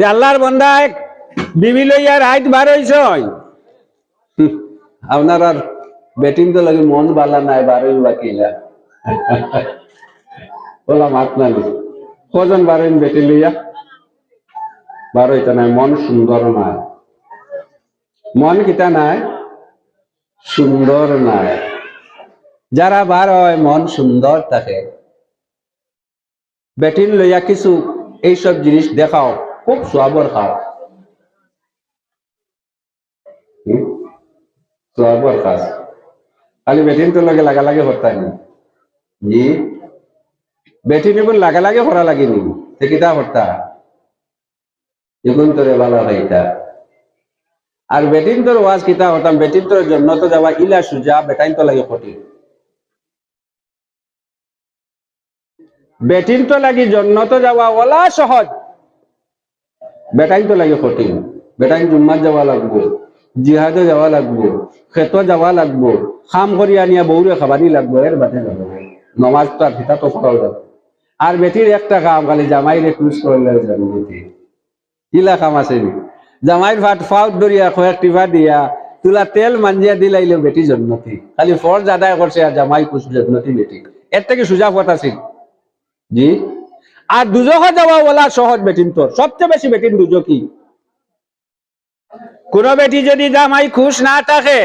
আল্লাহর বন্দায় বিবি লইয়া রাইত বার হইছ আপনার আর বেটিং তো লাগে মন বালা নাই বার হইবা কিলা বললাম আপনার কজন বার হইন বেটি লইয়া বার হইতে নাই মন সুন্দর নাই মন কিতা নাই সুন্দর নাই যারা বার হয় মন সুন্দর থাকে বেটিন লইয়া কিছু এইসব জিনিস দেখাও খুব সোয়াবর খাও সোয়াবর খাস খালি বেটিন তো লগে লাগালাগি হতাই না জি বেটিন এগুন লাগালাগি করা লাগেনি সে কিতা হতা এগুন তোরে ভালো হইতা আর বেটিন তোর ওয়াজ কিতা হতাম বেটিন তোর জন্য তো যাওয়া ইলা সুজা বেটাইন তো লাগে কঠিন বেটিন তো লাগি জন্য তো যাওয়া ওলা সহজ বেটাইন তো লাগে কঠিন বেটাইন জুম্মাত যাওয়া লাগবো জিহাদে যাওয়া লাগবো খেতো যাওয়া লাগবো খাম করি আনিয়া বউরে খাবারই লাগবো এর বাদে যাবো নমাজ তো আর ভিতা তো করাও যাবে আর বেটির একটা কাম খালি জামাইরে খুশ করলে যাবে বেটি ইলা কাম আছে জামাইর ভাত ফাউট ধরিয়া কয়েকটি ভাত দিয়া তুলা তেল মাঞ্জিয়া দিলাইলে বেটি জন্মতি খালি ফরজ আদায় করছে আর জামাই খুশ জন্মতি বেটি এর থেকে সুজা কথা ছিল জি আর দুজকে যাওয়া বলা সহজ বেটিন তোর সবচেয়ে বেশি বেটিন দুজকি কোন বেটি যদি জামাই খুশ না থাকে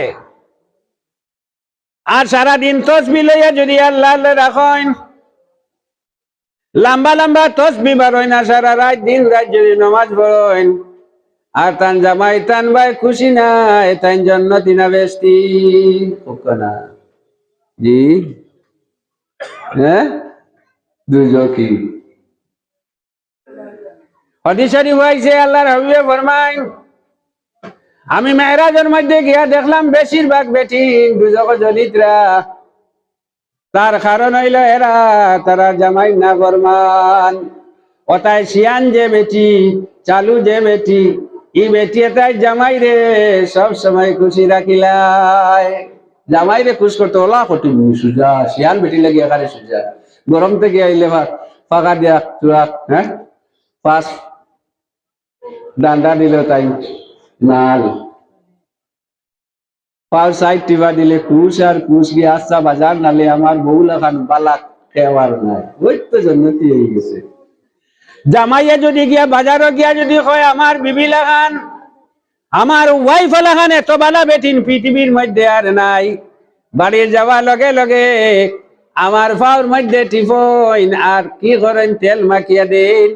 আর সারাদিন তসবি লইয়া যদি আল্লাহ রাখেন লম্বা লম্বা তসবি বারোয় না সারা রাত দিন রাত যদি নমাজ পড়েন আর তান জামাই তান ভাই খুশি নাই তাই জন্নতি না বেস্তি না জি হ্যাঁ দুজকি হাদিস শরীফ হইছে আল্লাহর হাবিবে ফরমায় আমি মেরাজের মধ্যে গিয়া দেখলাম বেশিরভাগ বেটি দুজক জলিতরা তার কারণ হইল এরা তারা জামাই না ফরমান ওটাই শিয়ান যে বেটি চালু যে বেটি ই বেটি এটাই জামাই রে সব সময় খুশি রাখিলাই জামাই রে খুশ করতে ওলা কঠিন সুজা শিয়ান বেটি লাগে এখানে সুজা গরম থেকে আইলে ফাঁকা দিয়া চূড়া হ্যাঁ পাঁচ ডান্ডা দিল তাই নাল পাঁচ সাইড টিবা দিলে কুশ আর কুশ গিয়ে আসা বাজার নালে আমার বউ লাখান বালাক খেওয়ার নাই ওই তো জন্নতি হয়ে গেছে জামাইয়া যদি গিয়া বাজারও গিয়া যদি হয় আমার বিবি লাখান আমার ওয়াইফ লাখান এত বালা বেটিন পৃথিবীর মধ্যে আর নাই বাড়ি যাওয়া লগে লগে আমার ফাউর মধ্যে টিফইন আর কি করেন তেল মাখিয়া দেন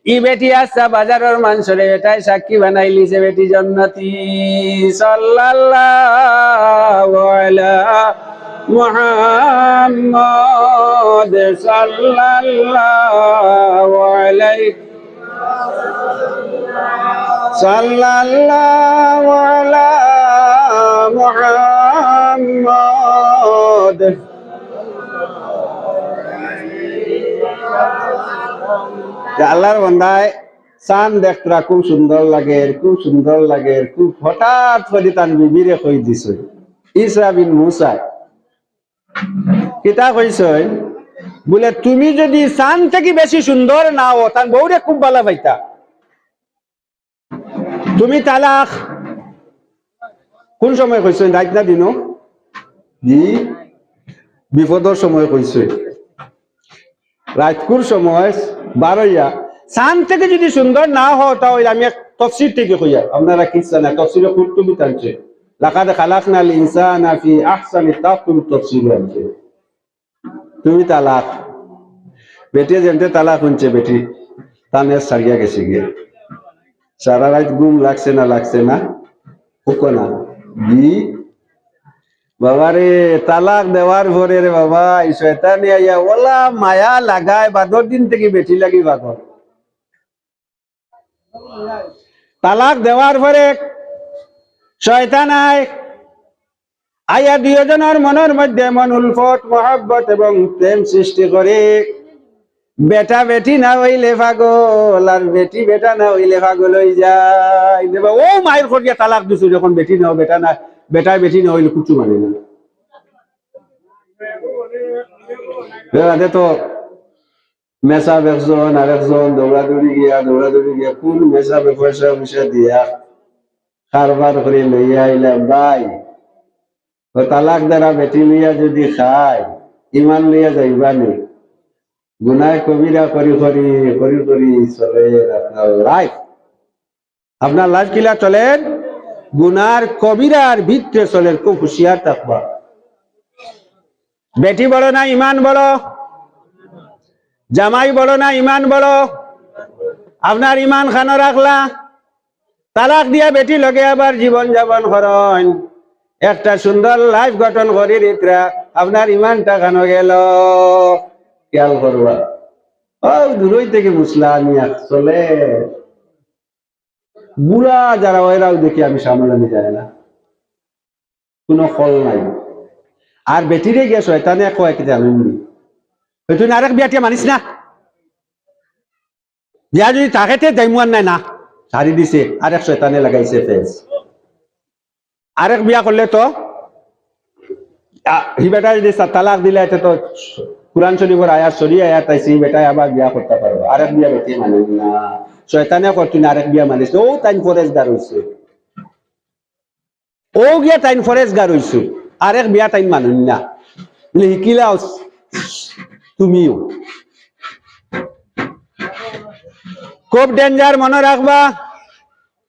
ই বেটি আসা বাজারের মানুষরে এটাই সাক্ষী বানাই লিছে বেটি জন্নতি সাল্লাল্লাহু আলা মুহাম্মদ সাল্লাল্লাহু আলাইহি সাল্লাল্লাহু আলা মুহাম্মদ আল্লাহর বান্দায় চান দেখতরা খুব সুন্দর লাগে খুব হঠাৎ করে তার বিবিরে কই দিছে ঈসা বিন মুসা কিতা কইছে বলে তুমি যদি চান থেকে বেশি সুন্দর না হও তার বউরে খুব ভালো পাইতা তুমি তালাক কোন সময় কইছো রাত না দিন জি বিপদের সময় কইছে রাতকুর সময় বারইয়া চান থেকে যদি সুন্দর না হয় তাহলে আমি তফসির থেকে কইয়া আপনারা কিচ্ছা না তফসিরে কুরতুবি টানছে লাকাদ খালাকনাল ইনসানা ফি আহসানি তাকওয়িম তফসির আছে তুমি তালাক বেটি যেতে তালাক হচ্ছে বেটি তানে সারিয়া গেছে গিয়ে সারা রাত ঘুম লাগছে না হুকো না জি বাবারে তালাক দেওয়ার পরে রে বাবা এই শয়তানি আইয়া ওলা মায়া লাগায় বাদর দিন থেকে বেটি লাগি বাদর তালাক দেওয়ার পরে শয়তান আইয়া দুইজনের মনের মধ্যে মন উলফত মহব্বত এবং প্রেম সৃষ্টি করে বেটা বেটি না হইলে পাগল আর বেটি বেটা না হইলে পাগল হয়ে যায় ও মায়ের করিয়া তালাক দিছো যখন বেটি না বেটা না বেটা বেটি না হইলে কুচু মানে না তো মেসাব একজন আরেকজন দৌড়াদৌড়ি গিয়া কোন মেসাবে পয়সা দিয়া কারবার করে লইয়া আইলাম ভাই। ও তালাক দ্বারা বেটি লইয়া যদি খায় ইমান লইয়া যাইবানি। গুনায় কবিরা করি চলে আপনার লাইফ। আপনার লাইফ কিলা চলেন গুনার কবিরার ভিতরে চলেন, খুব হুঁশিয়ার থাকবা। বেটি বড় না ইমান বড়, জামাই বড় না ইমান বড়? আপনার ইমান খানো রাখলা, তালাক দিয়া বেটি লগে আবার জীবন যাপন করেন, একটা সুন্দর লাইফ গঠন করি রিত্রা, আপনার ইমানটা খানো গেল। খেয়াল করবা ও দূরই থেকে মুসলা নিয়ে চলে। বুড়া যারা ওরাও দেখি আমি সামলানি যায় না, কোনো ফল নাই। আর বেটিরে গিয়ে শয়তানে কয় কি জানেন, তুই আরেক বিয়াটিয়া মানিস না, বিয়া যদি তাকেতে দাইমুয়ান নাই না ছাড়ি দিছে, আরেক শয়তানে লাগাইছে ফেস। আরেক বিয়া করলে তো হি বেটা যদি তালাক দিলে এটা তো কুরআন শরীফের আয়াত সরিয়ে আয়াত আইছে, বেটাই আবার বিয়া করতে পারবো। আরেক বিয়া বেটি মানে না, শয়তানে করতুন আরেক বিয়া মানিস। ও তাইন ফরেজগার হইছে, ও গিয়া তাইন ফরেজগার হইছে, আরেক বিয়া তাইন মানুন না। শিকিলাও তুমিও, খুব ডেঞ্জার মনে রাখবা।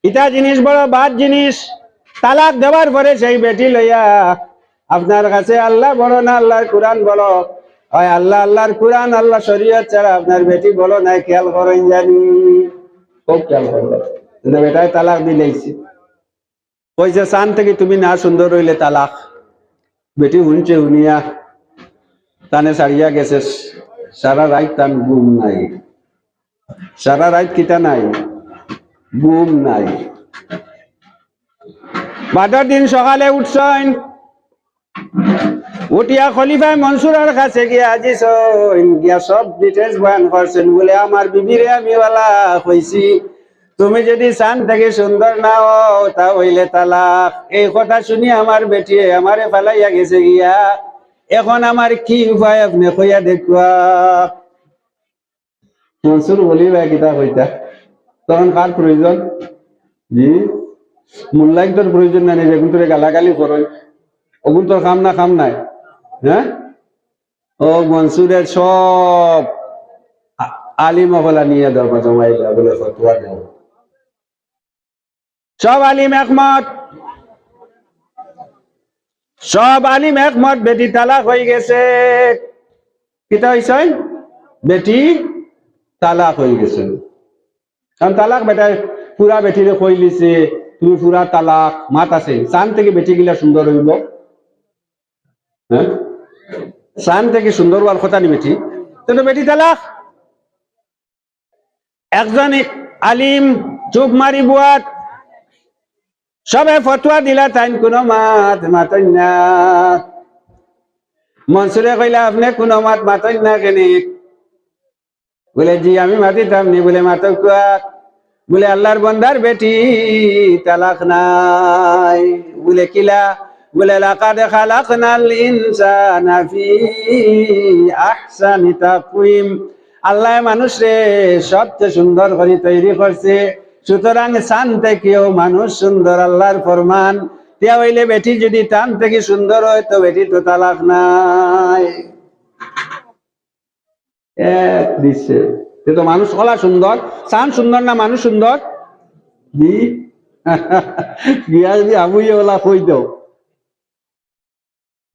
ইটা জিনিস বড় বাদ জিনিস। তালাক দেওয়ার পরে সেই বেটি লইয়া আপনার কাছে আল্লাহ বড় না আল্লাহর কোরআন বড় হয়? আল্লাহর কোরআন আল্লাহ শরীয়ত ছাড়া আপনার বেটি বলো নাই, খেয়াল করেন জানি, খুব খেয়াল করবো। বেটায় তালাক দিলেইছি, কইছে চান থেকে তুমি না সুন্দর হইলে তালাক। বেটি শুনছে, শুনিয়া তানে ছাড়িয়া গেছে। সারা রাত তান ঘুম নাই, সারা রাত কিতা নাই, ঘুম নাই। বাদর দিন সকালে উঠছেন, উঠিয়া খলিফা মনসুরের কাছে গিয়া গিয়া সব ডিটেলস বয়ান করছেন। বলে আমার বিবিরে আমি ওয়ালা কইছি, তুমি যদি চান থেকে সুন্দর না হও তা হইলে তালাক। এই কথা শুনি আমার বেটিয়ে আমারে ফালাইয়া গেছে গিয়া, এখন আমার কি উপায় আপনি কইয়া দেখবা। মনসুর বলি ভাই কিতা কইতা, তখন কার প্রয়োজন? জি মোল্লাইক তোর প্রয়োজন নাই, বেগুন তোরে গালাগালি করো, ওগুন তোর কাম না কাম নাই। হ্যাঁ, ও মনসুরের সব আলিম হলা নিয়ে দরবার জমাইলা, বলে ফতোয়া দাও। সব আলিম একমত, সব আলিম একমত, বেটি তালাক হয়ে গেছে। কিতা হইছে? বেটি তালাক হয়ে গেছে। কারণ তালাক বেটায় পুরা বেটিরে কই লিছে, তুমি পুরা তালাক। মাত আছে চান থেকে বেটি গিলা সুন্দর হইব? হ্যাঁ, চান থেকে সুন্দর হওয়ার কথা নি বেটি, তো বেটি তালাক। একজন আলিম চুপ মারি বুয়াত সবে ফতোয়া দিলা, তাইন কোনো মাত মাতন না। মনসুরে কইলা আপনি কোনো মাত মাতন না কেন? বলে জি আমি মাতিতাম নি। বলে মাতক কুয়াক। বলে আল্লাহর বন্দার বেটি তালাক নাই। বলে কিলা? বলে লাকাদ খালাকনাল ইনসানা ফি আহসানি তাকওয়িম, আল্লাহ মানুষরে সবচেয়ে সুন্দর করে তৈরি করছে, সুতরাং চান থেকেও মানুষ সুন্দর, আল্লাহর ফরমান। তিয়া হইলে বেটি যদি টান থেকে সুন্দর হয় তো বেটি তো তালাক নাই। দিচ্ছে তো মানুষ কলা সুন্দর, চান সুন্দর না মানুষ সুন্দর? জি গিয়া যদি আবুইয়ে ওলা কই দাও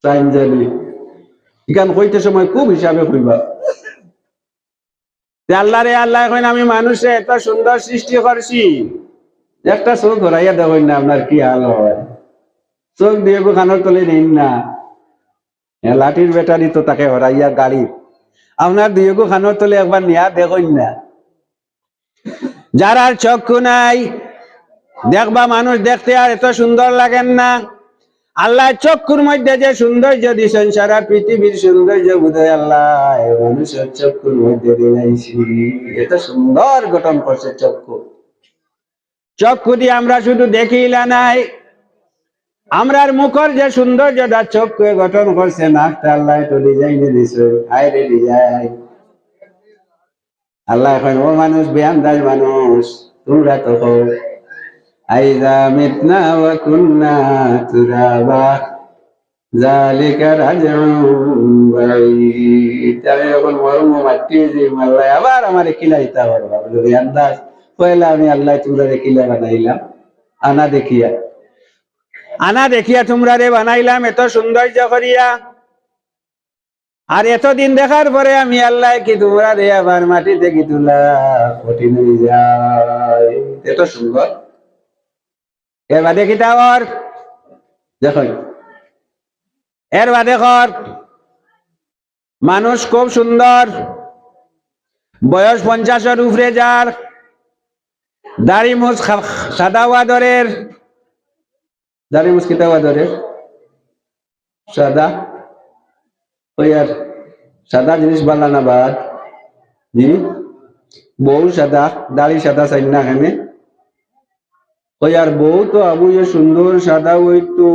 চাইন জানি, ইখান কইতে সময় খুব হিসাবে কইবা। আল্লাহ রে আল্লাহ এখন আমি মানুষে এত সুন্দর সৃষ্টি করছি, একটা চোখ ধরাইয়া দেবেন না, আপনার কি হাল হয়? চোখ দিয়ে খানোর তলে নিন না, লাঠির ব্যাটারি তো তাকে হরাইয়া গাড়ি, আপনার দুই খানোর তলে একবার নিয়া দেখুন না। যার আর চক্ষু নাই, দেখবা মানুষ দেখতে আর এত সুন্দর লাগেন না। আল্লাহ চক্ষুর মধ্যে যে সৌন্দর্য দিয়েছেন, সারা পৃথিবীর সৌন্দর্য বোধহয় আল্লাহ মানুষের চক্ষুর মধ্যে দিয়েছি। এত সুন্দর গঠন করছে চক্ষু। চক্ষু দিয়ে আমরা শুধু দেখিলা নাই, আমরার মুখর যে সৌন্দর্যটা চক্ষু গঠন করছে, নাকটা আল্লাহ তো ডিজাইনে দিয়েছে। হায় রে ডিজাইন, আল্লাহ এখন ও মানুষ বেআন্দাজ মানুষ তোমরা তো হও আইযা মিতনা ওয়া কুন্না তুরাবা যালিকা রাজউন বাঈদ। আমি যখন মরম মাটি যে আল্লাহ আবার আমারে খিলাইতা পারবা বলি আন্দাজ কইলা আমি আল্লাহ তোমরা খিলা বানাইলাম আনা দেখিয়া তোমরা রে বানাইলাম এত সৌন্দর্য করিয়া, আর এতদিন দেখার পরে আমি আল্লাহ কি তোমরা রে আবার মাটি থেকে তুলা কঠিন হয়ে যায়। এত সুন্দর এর বাদে কি তাওর দেখো, এর বাদে কর মানুষ খুব সুন্দর, বয়স 50-এর উপরে, যার দাড়ি মুছ সাদা ওয়াদরের, দাড়ি মুছ কিতা ওয়াদরের সাদা, ওই আর সাদা জিনিস বালা না বাদ জি বউ সাদা দাড়ি সাদা চাই না এখানে ওই আর বউ তো আবু সুন্দর সাদা ওই তো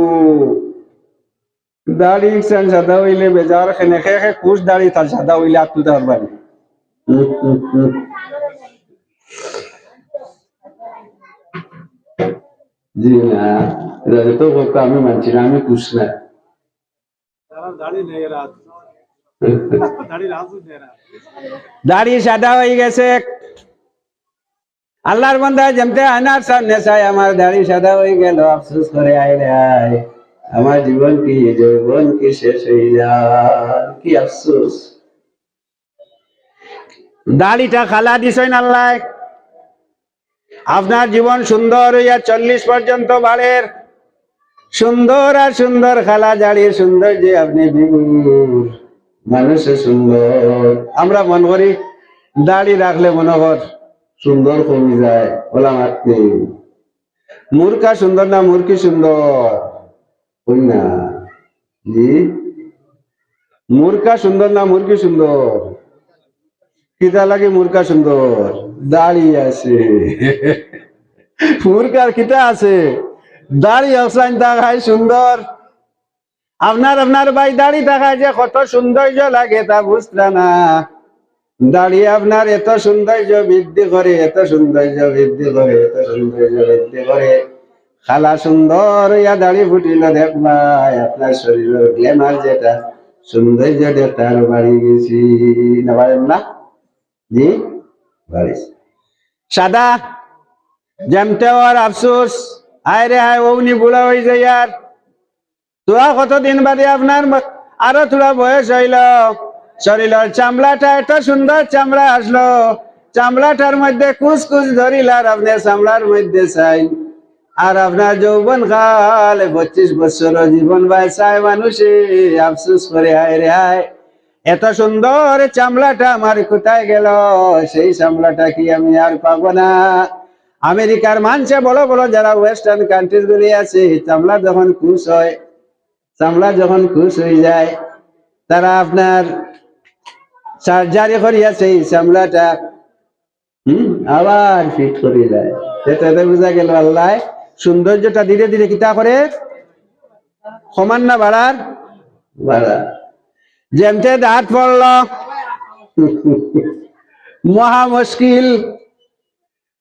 দাড়ি সাদা হইলে বেজার খেনে খেয়ে কুশ দাড়ি তার সাদা হইলে আর তুলতে পারবানি। জি না তো আমি মানছি না, আমি কুশ না দাড়ি সাদা হয়ে গেছে। আল্লাহর বান্দা যেমতে আয়নার সামনে চাই আমার দাড়ি সাদা হয়ে গেল, আফসোস করে আইরে আয় আমার জীবন কি যৌবন কি শেষ হয়ে যায়, কি আফসোস। দাড়িটা খালা দিছেন আল্লাহ, আপনার জীবন সুন্দর হইয়া 40 পর্যন্ত বাড়ের, সুন্দর আর সুন্দর খালা দাড়ির সুন্দর যে আপনি বিভোর মানুষের সুন্দর। আমরা মন করি দাড়ি রাখলে মনে কর সুন্দর কমে যায়, বলা মাত্র মূর্খা সুন্দর না মূর্খি সুন্দর ওই না জি, মূর্খা সুন্দর না মূর্খি সুন্দর, কিতা লাগে মূর্খা সুন্দর দাড়ি আছে, মূর্খার কিতা আছে দাড়ি অসাইন থাকায় সুন্দর। আপনার ভাই দাড়ি থাকায় যে কত সৌন্দর্য লাগে তা বুঝতে না, দাড়ি আপনার এত সৌন্দর্য বৃদ্ধি করে, এত সৌন্দর্য বৃদ্ধি করে, এত সৌন্দর্য বৃদ্ধি করে। খালা সুন্দর ইয়া দাড়ি ফুটিল দেখবাই আপনার শরীরের গ্ল্যামার যেটা সৌন্দর্য দেখতে আরো বাড়ি গেছি না, পারেন না জি বাড়িস। সাদা যেমতে ওর আফসোস আয় রে হায় ওনি বুড়া হয়ে যায়, আর তোরা কতদিন বাদে আপনার আরো তোরা বয়স হইল, শরীরের চামড়াটা এত সুন্দর চামড়া আসলো, চামড়াটার মধ্যে কুচকুচ ধরিল আর আপনার চামড়ার মধ্যে চাই, আর আপনার যৌবন কাল 25 বছর জীবন বাঁচায় মানুষে আফসোস করে আয় রে আয় এত সুন্দর চামড়াটা আমার কোথায় গেল, সেই চামড়াটা কি আমি আর পাবো না। আমেরিকার মানুষে বড় বড় যারা ওয়েস্টার্ন কান্ট্রিজ গুলি আছে, চামড়া যখন খুশ হয়, চামড়া যখন খুশ হয়ে যায়, তারা আপনার সার্জারি করিয়াছে এই চামড়াটা আবার ফিট করে দেয়। সেটাতে বোঝা গেল আল্লাহ সৌন্দর্যটা ধীরে ধীরে কিতা করে সমান না বাড়ার বাড়া। যেমতে দাঁত পড়ল মহা মুশকিল,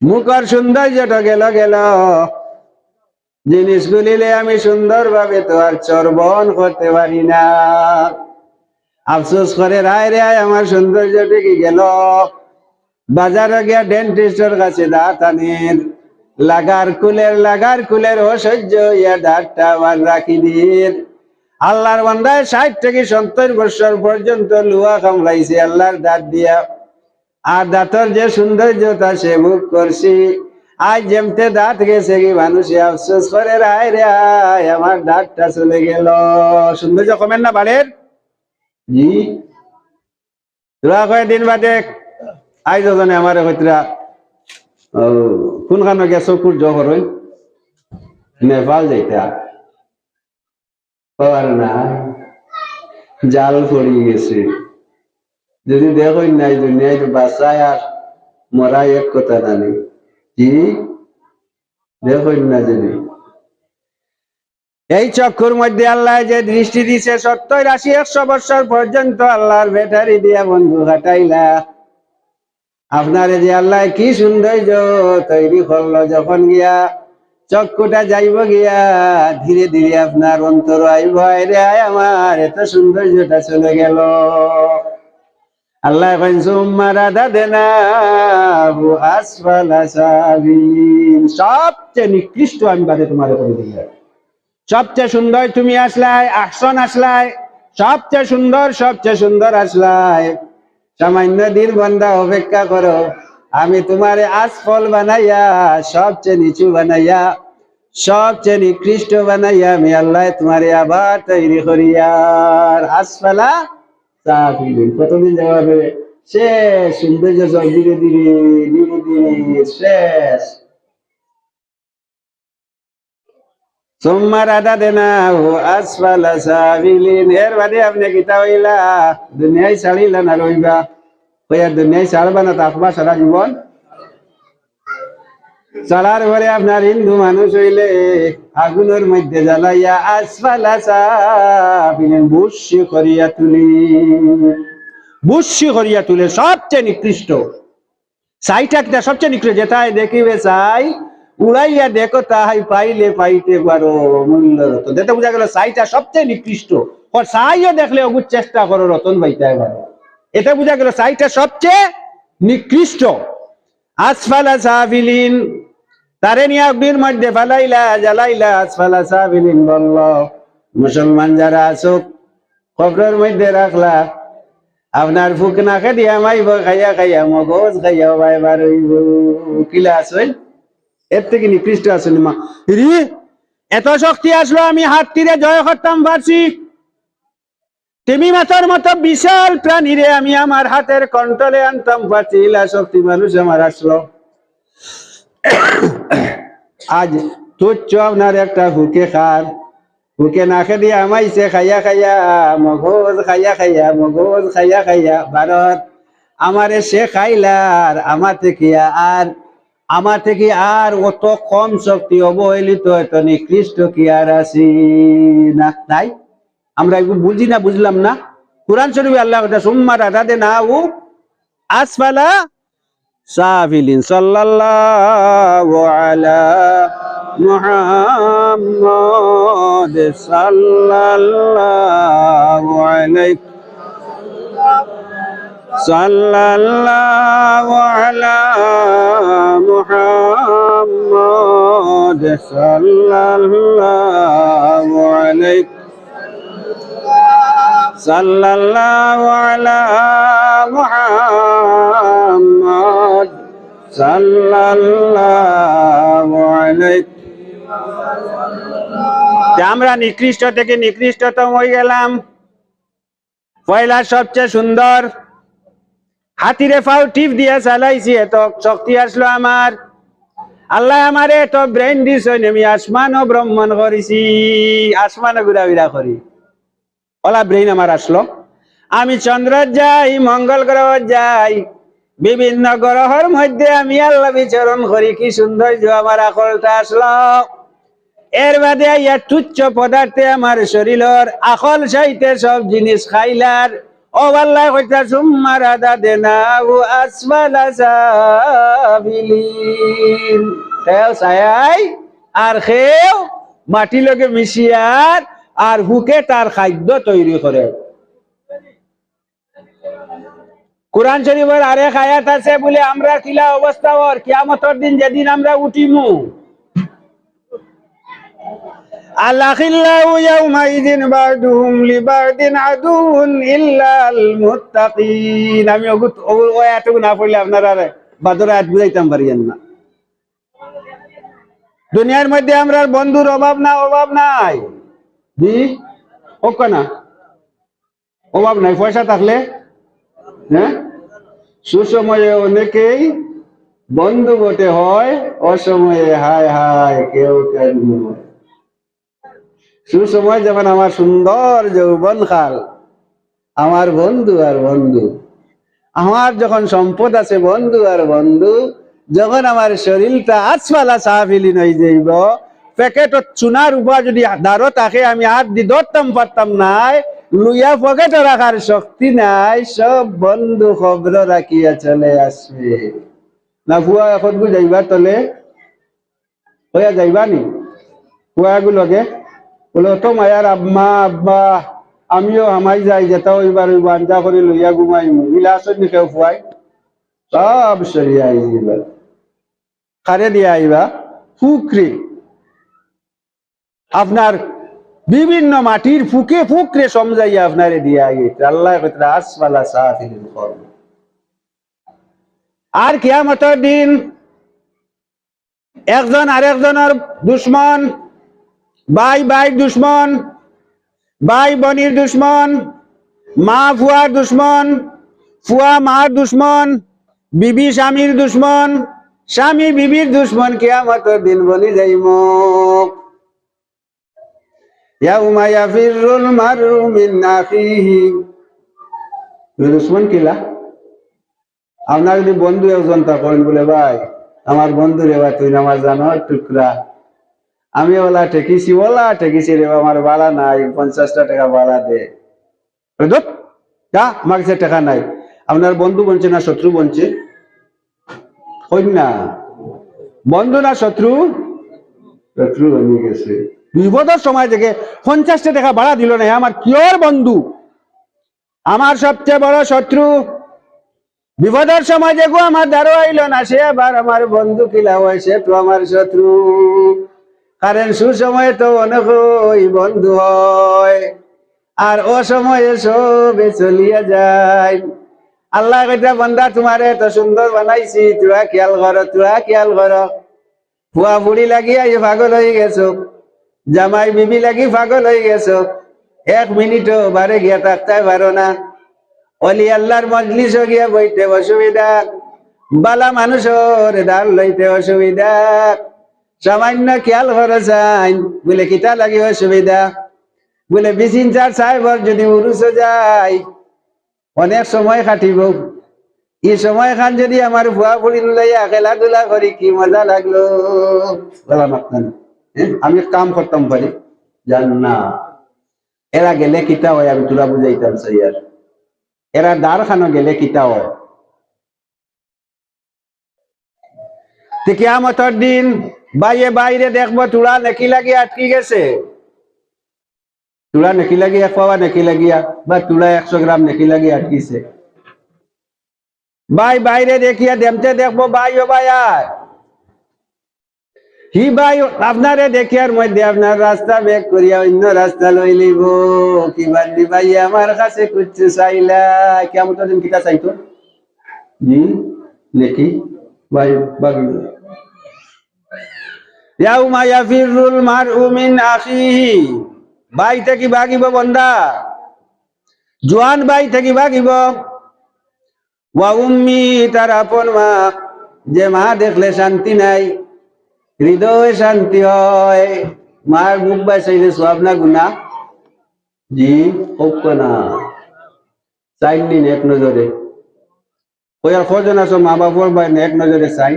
মুখর সৌন্দর্যটা গেল গেল, জিনিসগুলিলে আমি সুন্দর ভাবে তো আর চর্বণ করতে পারি না, আফসোস করে রায় রে আমার সৌন্দর্যটা কি গেল। বাজারে গিয়া ডেন্টিস্টের কাছে দাঁত আনেন, লাগার কুলের অসহ্য ইয়া দাঁতটা আবার রাখি দিন। আল্লাহর বান্দায় 60 থেকে 70 বছর পর্যন্ত লুয়া কামড়াইছে আল্লাহর দাঁত দিয়া, আর দাঁতর যে সৌন্দর্যতা সে ভোগ করছি। আজ যেমতে দাঁত গেছে কি মানুষে আফসোস করে রায় রে আয় আমার দাঁতটা চলে গেল। সৌন্দর্য কমেন না বাড়ের জি, তোরা কয়েকদিন বাদে আই যজনে আমার হইতরা কোনখানে গিয়া চকুর জহর হই নেপাল যাইতা পাওয়ার না জাল পড়ি গেছে, যদি দেখই নাই দুনিয়ায় তো বাঁচায় আর মরা এক কথা জানি কি দেখই না। যদি এই চক্ষুর মধ্যে আল্লাহ যে দৃষ্টি দিছে 70, 80, 100 বছর পর্যন্ত আল্লাহর ব্যাটারি দিয়া বন্ধু কাটাইলা, আপনারে যে আল্লাহ কি সৌন্দর্য তৈরি করলো, যখন গিয়া চক্ষুটা যাইব গিয়া ধীরে ধীরে আপনার অন্তর আইব, রে আয় আমার এত সৌন্দর্যটা চলে গেল। আল্লাহ সবচেয়ে নিকৃষ্ট আমি বাদে তোমার করে দিই, সবচেয়ে সুন্দর তুমি আসলাই, আহসান আসলাই, সবচেয়ে সুন্দর আসলাই। সামান্য দিন বন্ধা অপেক্ষা করো, আমি তোমারে আসফল বানাইয়া সবচেয়ে নিচু বানাইয়া সবচেয়ে নিকৃষ্ট বানাইয়া আমি আল্লাহ তোমারে আবার তৈরি করিয়ার আসফালা সাফিলিন। কতদিন যাবে? শেষ। সৌন্দর্য সব ধীরে ধীরে ধীরে ধীরে শেষ। এর বাদে আপনি কিতা হইলা? দুনিয়ায় ছাড়িলা না রইবা? দুনিয়ায় ছাড়বা না, থাকবা সারা জীবন? চলার পরে আপনার হিন্দু মানুষ হইলে আগুনের মধ্যে জ্বালাইয়া আসফালা সাফিলিন বুশি করিয়া তুলে সবচেয়ে নিকৃষ্ট। সাইটা কিতা সবচেয়ে নিকৃষ্ট? যেটাই দেখিবে চাই উড়াইয়া দেখো তাহাই পাইলে পাইতে পারো মূল্য রতন। যেটা বোঝা গেল সাইটা সবচেয়ে নিকৃষ্ট। সাইও দেখলে অগুর চেষ্টা করো রতন পাইতে পারো। এটা বোঝা গেল সাইটা সবচেয়ে নিকৃষ্ট। আসফালা সাফিলিন, তারে নিয়ে অগ্নির মধ্যে ফালাইলা জ্বালাইলা। আসফালা সাফিলিন বলল, মুসলমান যারা আছো কবরের মধ্যে রাখলা, আপনার ফুক নাকে দিয়া মাইব, খাইয়া খাইয়া মগজ খাইয়া বাইবার হইব। কিলা আসেন এর থেকে নিকৃষ্ট আসেন? মা রি এত শক্তি আসলো, আমি হাত তীরে জয় করতাম পারছি। তিমি মাথার মতো বিশাল প্রাণীরে আমি আমার হাতের কন্ট্রোলে আনতাম পারছি। ইলা শক্তি মানুষ আমার আসলো। আজ তুচ্ছ আপনার একটা হুকে খার, হুকে নাকে দিয়ে আমাইছে খাইয়া খাইয়া মগজ খাইয়া খাইয়া মগজ খাইয়া খাইয়া ভারত আমারে সে খাইলার। আমার থেকে আর অত কম শক্তি অবহেলিত এত নিকৃষ্ট কি আর আছি না? তাই আমরা এগুলো বুঝি না, বুঝলাম না। কুরআন শরীফে আল্লাহ কথা সুম্মা রাদাদনাহু আসফালা সাফিলিন। সাল্লাল্লাহু আলা মুহাম্মাদ সাল্লাল্লাহু আলাইহি সাল্লাল্লাহু আলা মুহাম্মাদ সাল্লাল্লাহু আলাইহি সাল্লাল্লাহু আলা মুহাম্মাদ সাল্লাল্লাহু আলাইহি। আমরা নিকৃষ্ট থেকে নিকৃষ্টতম হয়ে গেলাম। পয়লা সবচেয়ে সুন্দর, হাতিরে ফাও টিপ দিয়া চালাইছি, এত শক্তি আসলো আমার। আল্লাহ আমারে এত ব্রেন দিছে, আমি আসমান ও ব্রহ্মণ করেছি, আসমানে ঘুরাফিরা করি, ওলা ব্রেন আমার আসলো। আমি চন্দ্র যাই, মঙ্গল গ্রহ যাই, বিভিন্ন গ্রহের মধ্যে আমি আল্লাহ বিচরণ করি। কি সৌন্দর্য আমার আকলটা আসলো। এর বাদে ইয়া তুচ্ছ পদার্থে আমার শরীরের আকল চাইতে সব জিনিস খাইলার। ও আল্লাহ কইতা সুম্মা রাদাদনাহু আসফালা সাফিলিন। তেও ছায়াই আর খেও মাটি লগে মিশিয়ার আর হুকে তার খাদ্য তৈরি করে। কুরআন শরীফের আরেক আয়াত আছে বলে আমরা কিলা অবস্থা ওর কিয়ামতের দিন যেদিন আমরা উঠিমু, আলাখিল্লাহু ইয়াউমাইযিন বা'দুহুম লিবা'দিন আদুউন ইল্লাল মুত্তাকিন। আমি ওই আয়াতটুকু না পড়লে আপনারা বাদর আয়াত বুঝাইতাম পারিয়েন না। দুনিয়ার মধ্যে আমরা বন্ধুর অভাব নাই জি হোক না, অভাব নাই। পয়সা থাকলে হ্যাঁ সুসময়ে অনেকেই বন্ধু বটে হয়, অসময়ে হায় হায় কেউ কেন। সুসময় যেমন আমার সুন্দর যৌবন কাল, আমার বন্ধু আর বন্ধু, আমার যখন সম্পদ আছে বন্ধু আর বন্ধু, যখন আমার শরীরটা আসফালা সাফিলিন হয়ে যাইব, প্যাকেট চুনার উপর যদি দাঁড়ো তাকে আমি হাত দিয়ে ধরতাম পারতাম নাই, লুইয়া পকেটে রাখার শক্তি নাই, সব বন্ধু খবর রাখিয়া চলে আসবে। না ফুয়া এখন যাইবার তলে হইয়া যাইবা নি ফুয়া গুলোকে বলে তো মায়ার আম্মা আব্বা আমিও হামাই যাই যেটা ওইবার ওই বান্ধা করে লইয়া ঘুমাই মিলা আসন নি কেউ ফুয়াই সব সরিয়া আইবা কারে দিয়া আইবা ফুকরি আপনার বিভিন্ন মাটির ফুকে ফুকরে সমঝাইয়া আপনারে দিয়া গেছে আল্লাহ আসফালা সাফিলিন করব। আর কিয়ামতের দিন একজন আরেকজনের দুশ্মন, ভাই ভাই দুশ্মন, ভাই বোনের দুশ্মন, মা ফুয়ার দুশ্মন, ফুয়া মার দুশ্মন, বিবি স্বামীর দুশ্মন, স্বামী বিবির দুশ্মন কিয়ামতের দিন বলি যাইম। ইয়াউমা ইয়াফিরুল মারউ মিন আখিহি। দুশ্মন কিলা? আপনার যদি বন্ধু একজন থাকেন বলে ভাই আমার বন্ধু রে ভাই তুই আমার জানোয়ার টুকরা, আমি ওলা ঠেকিছি রে আমার ভাড়া নাই 50টা টাকা ভাড়া দে, যা আমার কাছে টাকা নাই। আপনার বন্ধু বলছে না শত্রু বলছে? কই না বন্ধু না শত্রু? শত্রু বনে গেছে। বিপদের সময় থেকে 50টা টাকা ভাড়া দিল না, আমার কিয়র বন্ধু, আমার সবচেয়ে বড় শত্রু। বিপদের সময় দেখো আমার দ্বারো আইল না, সে আবার আমার বন্ধু কিলা হয়, সে তো আমার শত্রু। কারণ সুসময়ে তো অনেক বন্ধু হয় আর অসময়ে সবে চলিয়া যায়। আল্লাহ কইতা বান্দা তোমারে এত সুন্দর বানাইছি, তোরা খেয়াল করো, তোরা খেয়াল করো। ফুয়া ফুড়ি লাগিয়া পাগল হয়ে গেছো, জামাই বিবি লাগি পাগল হয়ে গেছো, 1 মিনিটও বারে গিয়া থাকতে পারো না। অলি আল্লাহর মজলিসও গিয়া বইতে অসুবিধা, বালা মানুষের দান লইতে অসুবিধা। সামান্য খেয়াল খরচ আইন বলে কিতা লাগে অসুবিধা, বলে বিচিনচার সাহেবর যদি উরুস যায় অনেক সময় কাটিব। এই সময় খান যদি আমার ভুয়া ফুড়ি লইয়া খেলাধুলা করি কি মজা লাগলো। আমি কাম করতাম পারি জান না, এরা গেলে কিতা হয় আমি তোরা বুঝাইতাম সাইয়ার। এরা দ্বার খানো গেলে কিতা হয়। কিয়ামতের দিন বাইরে বাইরে দেখবো তোরা নেকি লাগিয়ে আটকি গেছে, তোরা নেকি লাগিয়া পাওয়া নেকি লাগিয়া বা তোরা 100 গ্রাম নেকি লাগিয়ে আটকিছে। ভাই বাইরে দেখিয়া দেমতে দেখবো ভাই ও ভাই আর হি ভাই আপনারে দেখিয়ার মধ্যে আপনার রাস্তা বেক করিয়া অন্য রাস্তা লই লইব। কি বান্দি ভাই আমার কাছে কুচ্ছু চাইলা, কিয়ামতের দিন কিতা চাইতো? জি নেকি ভাই বাগি। ইয়াউমা ইয়াফিরুল মারউ মিন আখিহি। ভাই থেকে ভাগিব বন্দা, জোয়ান ভাই থেকে ভাগিব। ওয়া উম্মি, তার আপন মা, যে মা দেখলে শান্তি নাই, হৃদয় শান্তি হয়। মার মুখ বাই চাইলে সওয়াব না গুনাহ? জি হোক না, চাইনি এক নজরে। ওই আর কজন আছো মা বাপর ভাই এক নজরে চাই?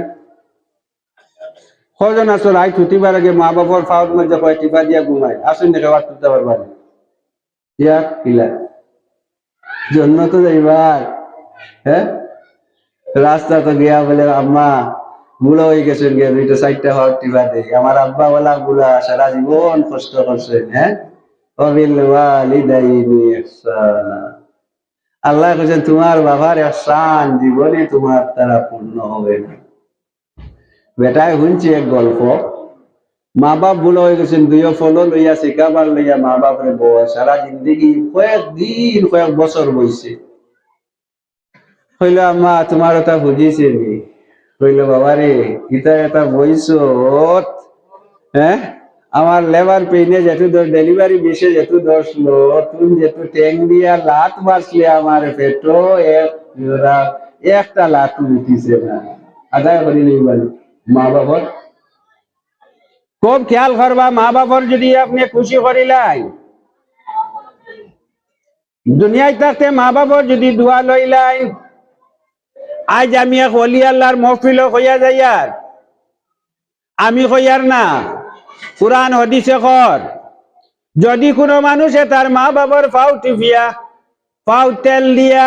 কজন আছো রাই ছুটিবার আগে মা বাপর ফাউট মধ্যে কয় টিপা দিয়া ঘুমায়? আসুন দেখে বাদ করতে পারবা ইয়া কিলা জন্য তো যাইবার। হ্যাঁ রাস্তা তো গিয়া বলে আম্মা বুড়ো হয়ে গেছেন গে, 2টা 4টা ফাউট টিপা দেয়। আমার আব্বা বলা বুড়া সারা জীবন কষ্ট করছেন। হ্যাঁ ওয়াবিল ওয়ালিদাইনি ইহসানা। আল্লাহ বলেছেন তোমার বাবার ইহসান জীবনে তোমার দ্বারা পূর্ণ হবে না। বেটায় শুনছি এক গল্প, মা বাপ বুড়ো হয়ে গেছেন, 2 ফলো লইয়া শিকাবার লইয়া মা বাপরে বয় সারা জিন্দগি কয়েক বছর বইছে। কইল আম্মা তোমার ওটা বুঝিছে নি? কইল বাবা রে ইটা এটা বইছো, হ্যাঁ আমার লেবার পেইনে যেটু ডেলিভারি বেশে যেটু ধরছিল, তুমি যেটু ট্যাং দিয়া লাত মারছিলে আমার পেটো, একটা লাত উঠিছে না। আদায় করি নেই মা বাবার খুব খেয়াল করবা। মা বাবার যদি আপনি খুশি করিলাই, দুনিয়ায় থাকতে মা বাবার যদি দোয়া লইলাই, আজ আমি এক ওলি আল্লাহর মহফিল হইয়া যাইয়ার, আমি হইয়ার না, কুরআন হাদিসে কর যদি কোনো মানুষে তার মা বাবার পাও টিপিয়া পাও তেল দিয়া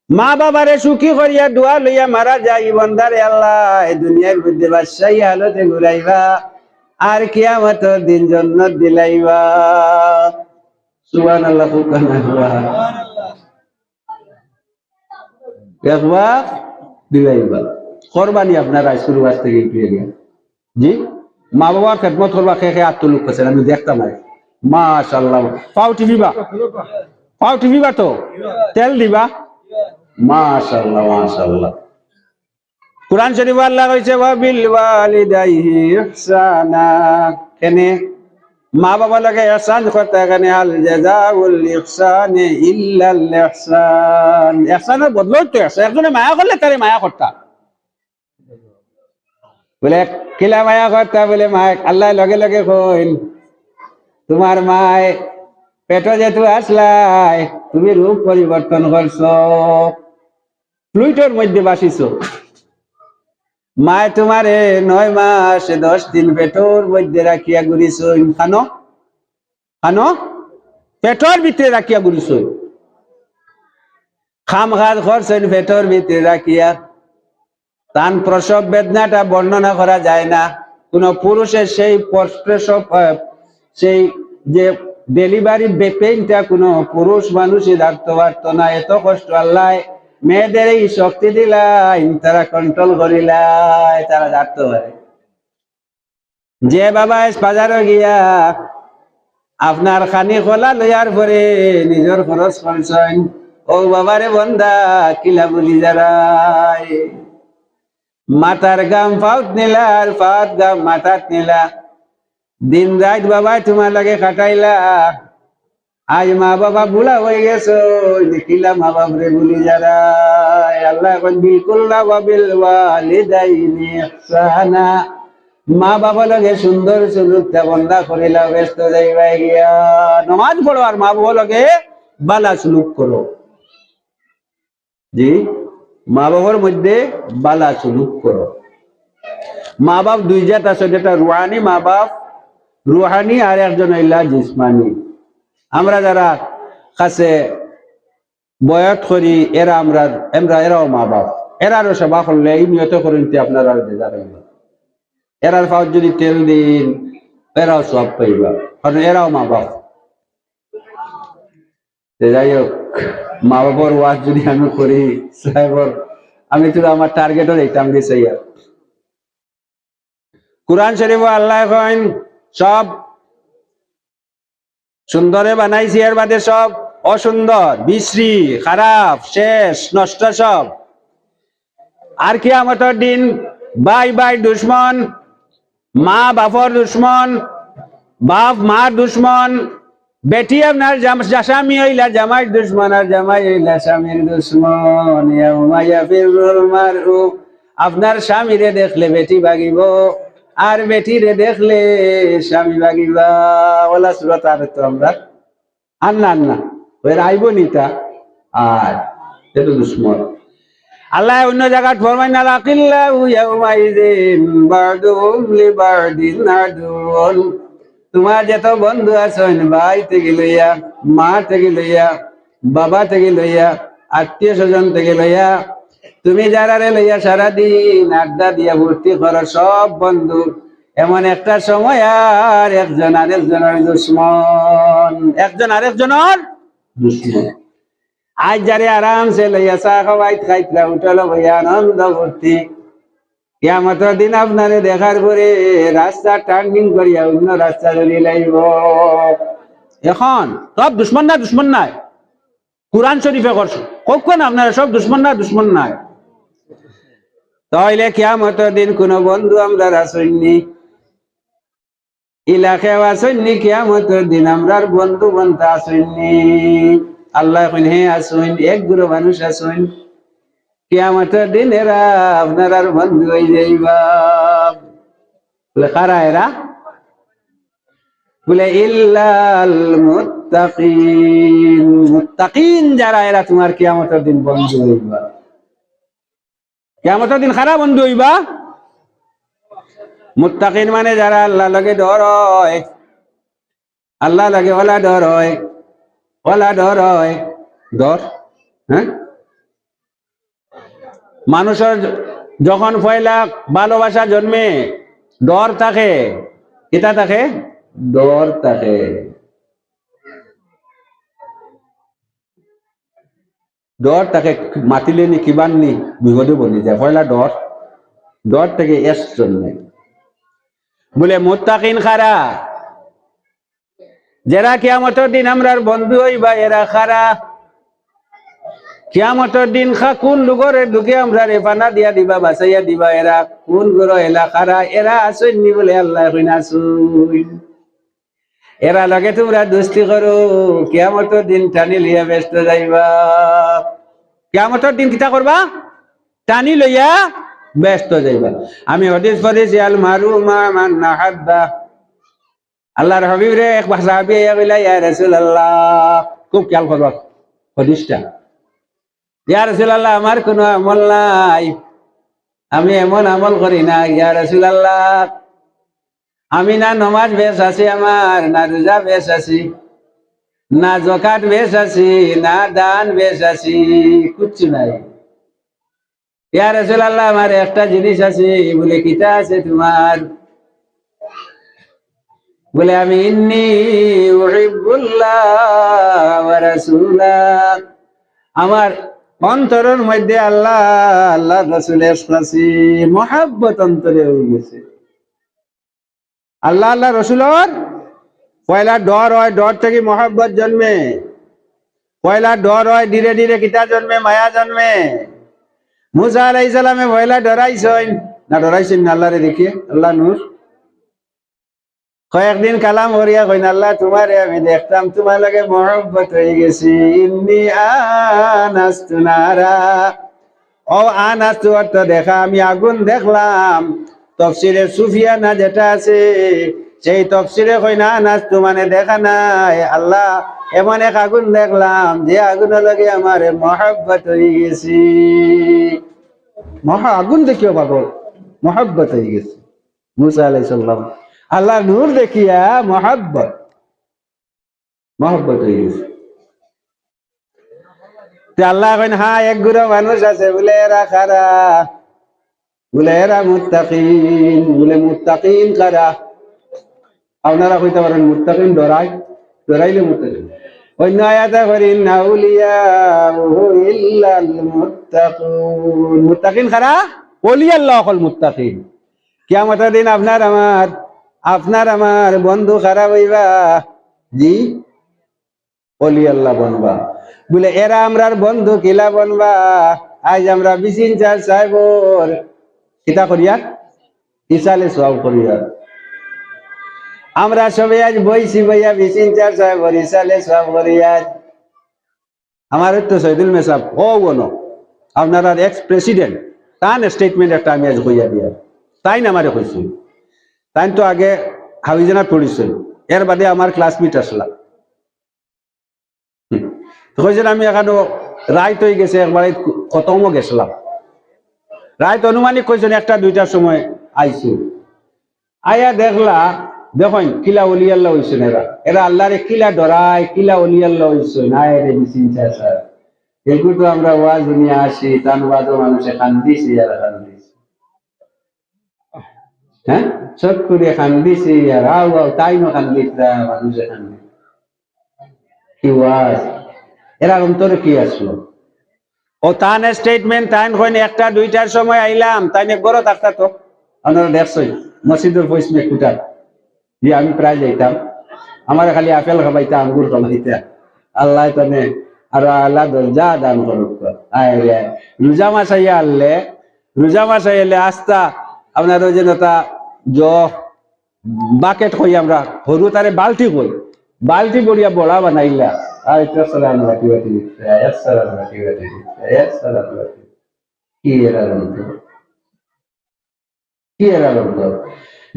মা বাবারে সুখী করিয়া দোয়া লইয়া মারা যায় বন্দারে আল্লাহ এই দুনিয়ার মধ্যে বাদশাহী হালতে ঘুরাইবা আর কিয়ামতের দিন জান্নাত দিলাইবা। সুবহানাল্লাহ সুবহানাল্লাহ একবার দিলাইবা কোরবানি আপনার শুরু আজ থেকে পেয়ে গেল। জি মা বাবার খেদমত করবা খেয়ে খেয়ে আত্মলোক করছেন আমি দেখতাম আর মাশাআল্লাহ। পাও টিপিবা পাও টিপিবা তো তেল দিবা মাশাআল্লাহ মাশাআল্লাহ। কুরআন শরীফ আল্লাহ কইছে ওয়া বিল ওয়ালিদাইহি ইহসানা কেনে মা বাবা লাগে ইহসান করতে কেনে আল জাযাউল ইহসানি ইল্লাল ইহসান ইহসানের বদল তো আছে একজনে মায়া করলে তারে মায়া করতা বলে কিলা মায়া করতা বলে মা আল্লাহ লগে লগে কইল তোমার মায় পেটো যেহেতু আসলাই তুমি রূপ পরিবর্তন করছো ফ্লুইটের মধ্যে বাসিছো মায় তোমারে 9 মাস 10 দিন পেটোর মধ্যে রাখিয়া ঘুরিছো খানো খানো পেটোর ভিতরে রাখিয়া ঘুরিছো খাম খাদ করছেন পেটোর ভিতরে রাখিয়া তান প্রসব বেদনাটা বর্ণনা করা যায় না কোন পুরুষের সেই প্রসব সেই যে ডেলিভারি পেইনটা কোনো পুরুষ মানুষই ডাকতে পারতো না এত কষ্ট আল্লাহ মেয়েদের এই শক্তি দিলাই তারা কন্ট্রোল করিলাই তারা ডাকতে পারে। যে বাবা বাজারে গিয়া আপনার খানি খোলা লইয়ার পরে নিজের খরচ করছেন ও বাবারে বন্ধা কিলা বলি যারাই মাথার গাম পাউত নিলা আর পাউত গাম মাথাত নিলা দিন রাত বাবা তোমার লাগে কাটাইলা আজ মা বাবা বুড়া হয়ে গেছো কিলা মা বাপ রে ভুলি যারা আল্লাহ এখন বিলকুল না বিল ওয়ালিদাইনি ইহসানা মা বাবা লগে সুন্দর সুলুকটা বন্ধা করিলা ব্যস্ত যাইবা গিয়া নামাজ পড়ো আর মা বাবা লগে বালা সুলুক করো। জি মা বাবার মধ্যে বালা সুলুক করো। মা বাপ দুই জাত আছে যেটা রুহানি মা বাপ রুহানি আর একজন হইলা জিসমানি। আমরা যারা কাছে বয়স করি এরা আমরা এরাও মা বাপ এরারও সেবা করলে এই নিয়ত করেন আপনারা এরার পাওয়ার যদি তেল দিন এরাও সব পাইবা কারণ এরাও মা বাপ। যাই হোক মা বাবার ওয়াজ যদি আমি করি সাহেবর আমি তো আমার টার্গেটও দেখতাম গেছে কুরআন শরীফ আল্লাহ কইন সব সুন্দরে বানাইছি এর বাদে সব অসুন্দর বিশ্রী খারাপ শেষ নষ্ট সব। আর কিয়ামতের দিন ভাই ভাই দুশ্মন মা বাপর দুশ্মন বাপ মার দুশ্মন বেটি আপনার স্বামী হইলা জামাই দুশ্মন আর জামাই হইলা স্বামীর দুশ্মন ইয়াউমা ইয়াফিরুল মারউ আপনার স্বামীরে দেখলে বেটি ভাগিব আর বেটিরে দেখলে স্বামী ভাগিবা ওলা সূরা আর তো আমরা আন্না আন্না ওই আইব নিতা আর এটা দুশ্মন। আল্লাহ অন্য জায়গায় ফরমায় না লাকিল্লাহু ইয়াউমাইযিন বারদুহুম লিবারদিন আদুন তোমার যত বন্ধু আছেন ভাই থেকে লইয়া মা থেকে লইয়া বাবা থেকে লইয়া আত্মীয় স্বজন থেকে লইয়া তুমি যারা লইয়া সারাদিন আড্ডা দিয়া ভর্তি করো সব বন্ধু এমন একটা সময় আর একজন আরেকজনের দুশ্মন একজন আরেকজনের দুশ্মন। আজ যারে আরামসে লইয়া চা খাওয়াই খাইতরা উঠলো ভাইয়া আনন্দ ভর্তি কিয়ামতের দিন আপনারে দেখার পরে রাস্তা টার্নিং করিয়া অন্য রাস্তা ধরে লাইব। এখন সব দুশ্মন না দুশ্মন নাই কুরআন শরীফে করছো কখন আপনারা সব দুশ্মন না দুশ্মন নাই তাইলে কিয়ামতের দিন কোন বন্ধু আমরা আসেননি ইলাকায় আসেননি কিয়ামতের দিন আমরার বন্ধু বন্ধু আসেননি আল্লাহ এখন হে আসেন এক গুরু মানুষ আসেন কিয়ামতের দিন এরা আপনার আর বন্ধু হয়ে যাইবা বলে কারা এরা বলে ইল্লাল মুত্তাকিন মুত্তাকিন যারা এরা তোমার কিয়ামতের দিন বন্ধু হইবা। কিয়ামতের দিন কারা বন্ধু হইবা মুত্তাকিন মানে যারা আল্লাহ লগে ডর হয় আল্লাহ লাগে ওলা ডর হয়, ওলা ডর হয়, ডর। হ্যাঁ, মানুষের যখন পয়লা ভালোবাসা জন্মে ডর থাকে, কিতা থাকে, ডর থাকে। ডর তাকে মাতিলে নি কিবান নি বিপদে বলি যায়, পয়লা ডর, ডর থেকে এস জন্মে। বলে মুত্তাকিন খারা, যারা কিয়ামতের দিন আমরার বন্ধু হইবা এরা খারা। কিয়ামতের দিন কোন লোকের ঢুকে আমরা রেফানা দিয়া দিবা, বাঁচাইয়া দিবা, এরা কোন গরো এলা খারা, এরা আসেননি বলে আল্লাহ আসুন। এরা লাগে তোমরা দুস্তি করো, কিয়ামতের দিন টানি লইয়া ব্যস্ত যাইবা। কিয়ামতের দিন কিতা করবা, টানি লইয়া ব্যস্ত যাইবা। আমি হদিস পড়েছি, আল মারু মা মান নাহাব্বা। আল্লাহর হাবিব রে এক সাহাবী আইয়া কইলা, ইয়া রাসূলুল্লাহ, খুব খেয়াল করবা হদিসটা। ইয়া রাসূলুল্লাহ, আমার কোনো আমল নাই, আমি এমন আমল করি না। ইয়া রাসূলুল্লাহ, আমি না নমাজ বেশ আছি, আমার না রোজা বেশ আছি, না যাকাত বেশ আছি, না দান বেশ আছি, কিচ্ছু নাই। ইয়া রাসূলুল্লাহ, আমার একটা জিনিস আছে। বলে কিতা আছে তোমার? বলে আমি ইন্নী উহিব্বুল্লাহ ওয়া রাসূলাহ, আমার অন্তরের মধ্যে আল্লাহ আল্লাহ রাসূলের কাছে মহব্বত অন্তরে হয়ে গেছে। আল্লাহ আল্লাহ রসুলের পয়লা ডর হয়, ডর থেকে মহব্বত জন্মে। পয়লা ডর হয়, ধীরে ধীরে কিতা জন্মে, মায়া জন্মে। মুসা আলাইহিস সালামে পয়লা ডরাইছেন না, ডরাইছেন না আল্লাহরে দেখে, আল্লাহ নূর। কয়েকদিন কালাম করিয়া কইন, আল্লাহ তোমারে আমি দেখতাম, তোমার লাগে মহব্বত হয়ে গেছি। ইন্নী আনাস্তু নারা, ও আনাস্তু অর্থ দেখা, আমি আগুন দেখলাম। তফসিরে সুফিয়ানা যেটা আছে, সেই তফসিরে কই না আনাস্তু মানে দেখা নাই, আল্লাহ এমন এক আগুন দেখলাম যে আগুনের লাগে আমার মহব্বত হয়ে গেছি। মহা আগুন দেখিও পাগল, মহব্বত হয়ে গেছে। মুসা আলাইহিস সালাম আল্লাহ নূর দেখিয়া মহব্বত, মহব্বত হয়ে গেছে। আল্লাহ কইন, হ্যাঁ এক গুড়ো মানুষ আছে, বলে এরা কারা? বলে এরা মুত্তাকিন। বলে মুত্তাকিন কারা? আপনারা কইতে পারেন মুত্তাকিন ডরাই, ডরাইলে মুত্তাকিন। অন্য আয়াতে করেন নাউলিয়া ইল্লাল মুত্তাকুন। মুত্তাকিন কারা? ওলি আল্লাহ হল মুত্তাকিন। কিয়ামতের দিন আপনার আমার বন্ধু খারাপ হইবা, জি ওলি আল্লাহ বনবা। বলে এরা আমরার বন্ধু কিলা বনবা? আজ আমরা বিচিন চার সাহেবর কিতা করিয়া ইসালে সব করিয়া, আমরা সবাই আজ বইছি বইয়া বিচিন চার সাহেবর ইসালে সব করিয়া। আমার তো শহীদুল মেসাব ও বনো আপনার এক্স প্রেসিডেন্ট, তান স্টেটমেন্ট একটা আমি আজ বইয়া দিয়া, তাই না আমারে কইছি। তাই তো আগে হাবিজানা পড়িছিল, এর বাদে আমার ক্লাসমেট আসলাম। কইছেন আমি এখানে রাইত হয়ে গেছে, একবারে খতমও গেছিলাম। রাইত অনুমানিক কইছেন 1টা-2টার সময় আইছি। আয়া দেখলা, দেখেন কিলা ওলি আল্লাহ হইছেন এরা, এরা আল্লাহরে কিলা ডরায়, কিলা ওলি আল্লাহ হইছেন। আয় রে বিচিন্তা স্যার, এগুলো তো আমরা ওয়াজ নিয়ে আসি, তান ওয়াজও মানুষে কান্দিছি আর কান্দিছি। হ্যাঁ, চট করে কান্দিছি আর আও আও, তাই না কান্দিতা মানুষে কান্দি। কি ওয়াজ, এরা অন্তরে কি আসলো? ও তান স্টেটমেন্ট, তাই কইন 1টা-2টার সময় আইলাম, তাই গড় থাকতা তো আপনারা দেখছই মসজিদের পয়সমে কুটার যে আমি প্রায় যাইতাম, আমার খালি আপেল খাবাইতা, আঙ্গুর খাবাইতা। আল্লাহ তানে আর আল্লাহ দরজা দান করুক। আয় রে রোজা মাস আইয়া আনলে, রোজা মাস আইলে আস্তা আপনার ওই যে তা বাকেট কই, আমরা সরু তারে বালতি কই, বালতি বড়িয়া বড়া বানাইলা।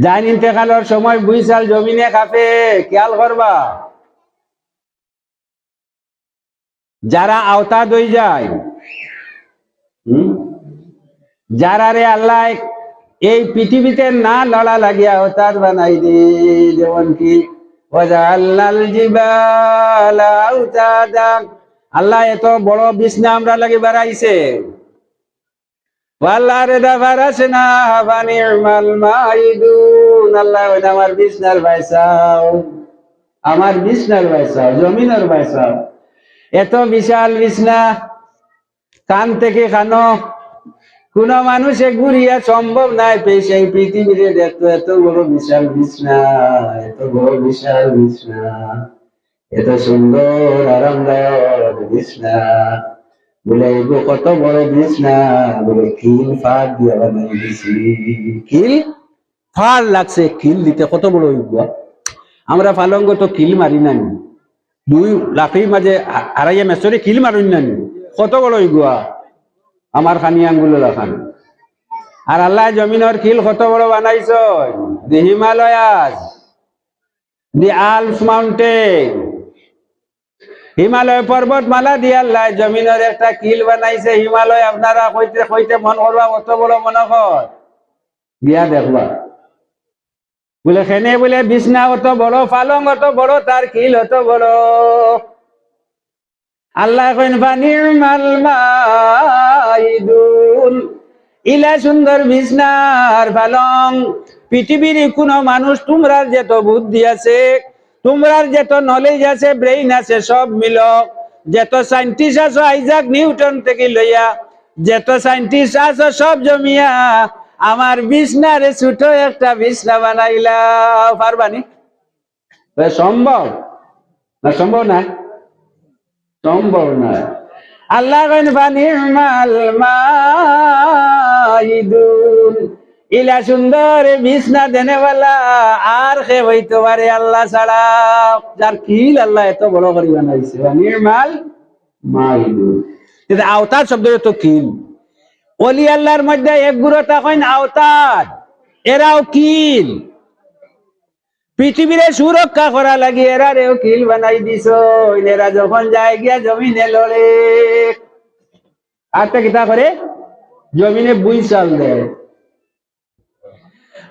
যাই ইন্তেকালের সময় বুইসাল জমিনে খাপে, খেয়াল করবা। যারা আওতা দই যায়, যারা রে আল্লাহ এই পৃথিবীতে না লড়া লাগিয়া আওতার বানাই দি, যেমন কি ওয়াজআলনাল জিবালা আওতাদা, আল্লাহ এত বড় বিছনা আমরা লাগি বানাইছে। ওয়াল্লাহ রেদা ফারাসনা ফানিমাল মাইদুন, আল্লাহ ওই আমার বিছনার বাইসাও, আমার বিছনার বাইসাও, জমিনের বাইসাও। এত বিশাল বিছনা, কান থেকে কানো কোন মানুষে ঘুরিয়া সম্ভব নাই সেই পৃথিবীতে দেখতো এত বড় বিশাল বিছনা, এত বড় বিশাল বিছনা, এত সুন্দর আরামদায়ক বিছনা। বলে এগো কত বড় বিছনা, বলে খিল ফাঁক দিয়ে বানাই দিছি। খিল ফাল লাগছে, খিল দিতে কত বড় হইব। আমরা পালঙ্গ তো খিল মারি না, দুই লাফির মাঝে হারাইয়া মেসরে খিল মারুন না, কত বড় হইব আমার খানি আঙ্গুলো লাখান। আর আল্লাহ জমিনের খিল কত বড় বানাইছ, দি হিমালয়াস, দি আলপস মাউন্টেন, হিমালয় পর্বতমালা দিয়ে আল্লাহ জমিনের একটা কিল বানাইছে। হিমালয় আপনারা কইতে কইতে মন করবা কত বড় মনে কর, দিয়া দেখবা। বলে খেনে বলে বিছনা অত বড়, পালং অত বড়, তার কিল অত বড়। আল্লাহ কইন ফানিমাল মাইদুন, ইলা সুন্দর বিছনার পালং পৃথিবীর কোন মানুষ তোমরার যত বুদ্ধি আছে, তোমরার যত নলেজ আছে, ব্রেইন আছে, সব মিল, যত সাইন্টিস্ট আছো আইজাক নিউটন থেকে লইয়া যত সাইন্টিস্ট আছো সব জমিয়া আমার বিছনারে ছোট একটা বিছনা বানাইলা। পারবানি? সম্ভব না? সম্ভব না, সম্ভব না। আল্লাহ কইন ফানিমাল মাইদুন, ইলা সুন্দর বিছনা দেনেওয়ালা আর কে হইতে পারে আল্লাহ ছাড়া, যার কিল আল্লাহ এত বড় করে বানাইছে। ফানিমাল মাইদুন, কিন্তু আওতার শব্দের তো কিল। ওলি আল্লাহর মধ্যে এক গুরু তখন আওতার, এরাও কিল। পৃথিবীরে সুরক্ষা করা লাগি এরারেও কিল বানাই দিছ। এরা যখন যায় গিয়া জমিনে লড়ে, আরটা কিতা করে জমিনে বুই চাল দেয়।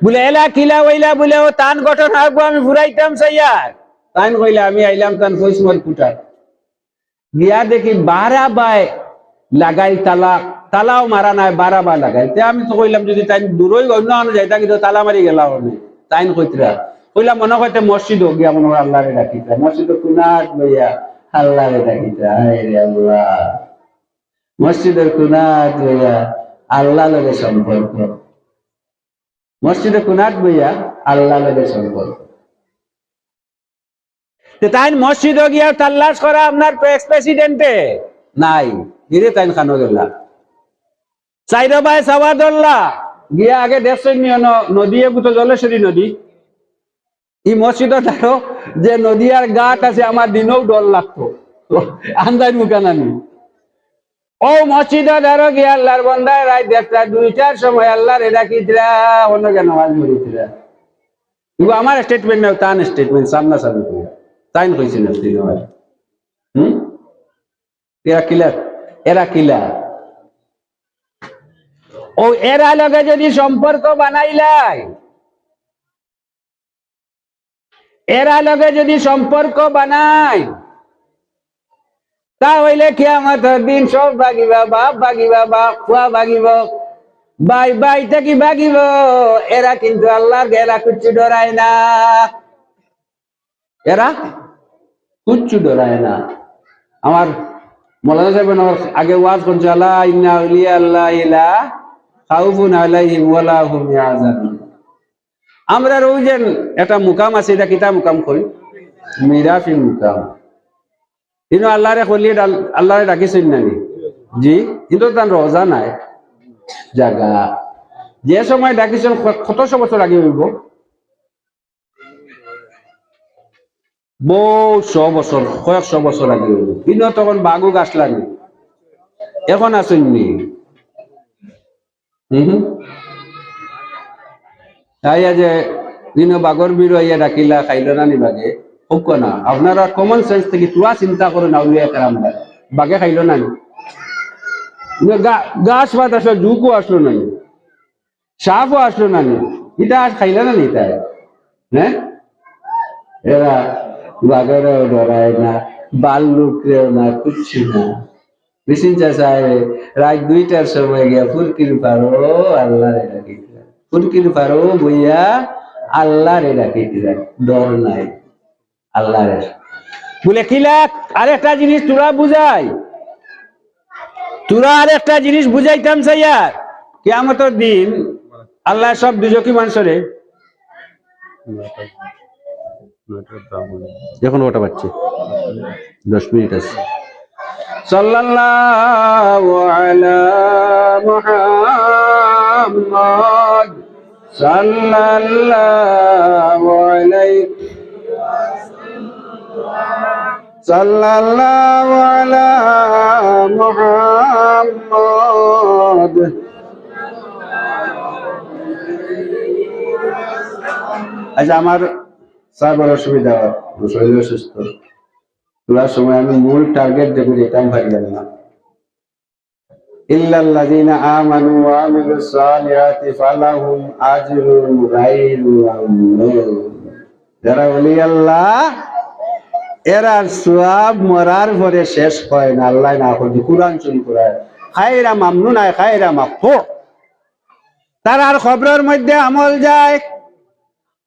বলে এলা কিলা ওইলা বলে ও তান গঠন হাগবো আমি ফুরাইতাম সাইয়ার। তান কইলা আমি আইলাম তান ফৈসমর কুটার গিয়া দেখি 12 বাই লাগাই তালা, তালাও মারা নাই, 12 বাই লাগাই। আমি তো কইলাম যদি তাই দূরই অন্য যাইতা কিন্তু তালা মারি গেলাম। তাইন কইতরা কইলাম মনে হইতে মসজিদ গিয়া মনে হয় আল্লাহরে ডাকিতা, মসজিদ কুনাট লইয়া আল্লাহরে ডাকিতা। হায় রে আল্লাহ, মসজিদের কুনাট লইয়া আল্লাহ লগে সম্পর্ক, মসজিদে কুনাট বইয়া আল্লাহ লগে সম্পর্ক। তাই মসজিদ গিয়া তাল্লাশ করা আপনার এক্স প্রেসিডেন্টে নাই, ধীরে তাই খানো গেলা চাইর ভাই সাওয়াদুল্লাহ গিয়া আগে দেখছেন নদী, এগুতো জলেশ্বরী নদী। এই মসজিদ দেখো যে নদী আর ঘাট আছে, আমার দিনেও ডর লাগতো আন্দাজ মুখানানি। ও মসজিদ ধরো গিয়া আল্লাহর বন্দায় রাত 1টা-2টার সময় আল্লাহরে ডাকিতরা, অন্য কেন নামাজ পড়িতরা। কিন্তু আমার স্টেটমেন্ট না, তান স্টেটমেন্ট সামনা সামনি কইয়া তাইন কইছিল তিনবার। এরা কিলা, এরা কিলা ও এরা লগে যদি সম্পর্ক বানাইলাই, এরা লগে যদি সম্পর্ক বানাই তাহলে কিয়ামতের দিন সব ভাগিবা, বাপ ভাগিবা, বাপ খুয়া ভাগিব, ভাই ভাই থাকি ভাগিব। এরা কিন্তু আল্লাহর এরা কিচ্ছু ডরায় না, এরা কিচ্ছু ডরায় না। আমার মৌলানা সাহেব আগে ওয়াজ করছে, আল্লাহ ইন্না আউলিয়া আল্লাহ লা খাউফুন আলাইহিম ওয়া লা হুম ইয়াহজানুন। আমরা রোজেন একটা মুকাম আছে, এটা কিতা মুকাম কই, মিরাফি মুকাম। কিন্তু আল্লাহরে কইলে আল্লাহরে ডাকিছেন নানি জি, কিন্তু তার রোজা নাই জায়গা। যে সময় ডাকিছেন কতশো বছর আগে হইব, বহু বছর, কয়েকশো বছর আগে হইব। কিন্তু তখন বাঘু গাছ লাগে, এখন আসেননি। তাই যে বাঘর বিড়ো ইয়া ডাকিলা খাইল না নি বাঘে, হোক না আপনারা কমন সেন্স থেকে তুয়া চিন্তা করুন, আউলিয়া কেরাম বাঘে খাইল না নি, গাছ পাত আসলো, জুকও আসলো না নি, সাপও আসলো না নি, এটা খাইল না নি তাই, হ্যাঁ এরা বাঘেরও ডরায় না, বাল্লুকরেও না, কিচ্ছু না। বিশিন চাষায় রাত 2টার সময় গিয়া ফুরকির পারো আল্লাহরে ডাকি দিলেন, ফুরকির পারো বইয়া আল্লাহরে ডাকি দিলেন, ডর নাই আল্লাহরে। বলে কিলা আরেকটা জিনিস তোরা বুঝাই, তোরা আরেকটা জিনিস বুঝাইতাম চাইয়ার, কিয়ামতের দিন আল্লাহ সব দুজকি মানুষরে এখন ওটা পাচ্ছে 10 মিনিট আছে। সাল্লাল্লাহু আলা মুহাম্মদ সাল্লাল্লাহু আলাইহি সাল্লাল্লাহু আলা মুহাম্মদ। আচ্ছা, আমার স্যার বড় অসুবিধা, শরীর অসুস্থ, তোলার সময় আমি মূল টার্গেট দেখে যেতাম পারিলাম না। ইল্লাল্লাযীনা আমানু ওয়া আমিলুস সালিহাতি ফালাহুম আজরুন গায়রু মামনুন। যারা ওলি আল্লাহ, এরা সওয়াব মরার পরে শেষ হয় না, আল্লাহ না করি কুরআন শরীফ পড়ায় খায়রা মামনুন আয় খায়রা মাকফুর। তারার খবরের মধ্যে আমল যায়,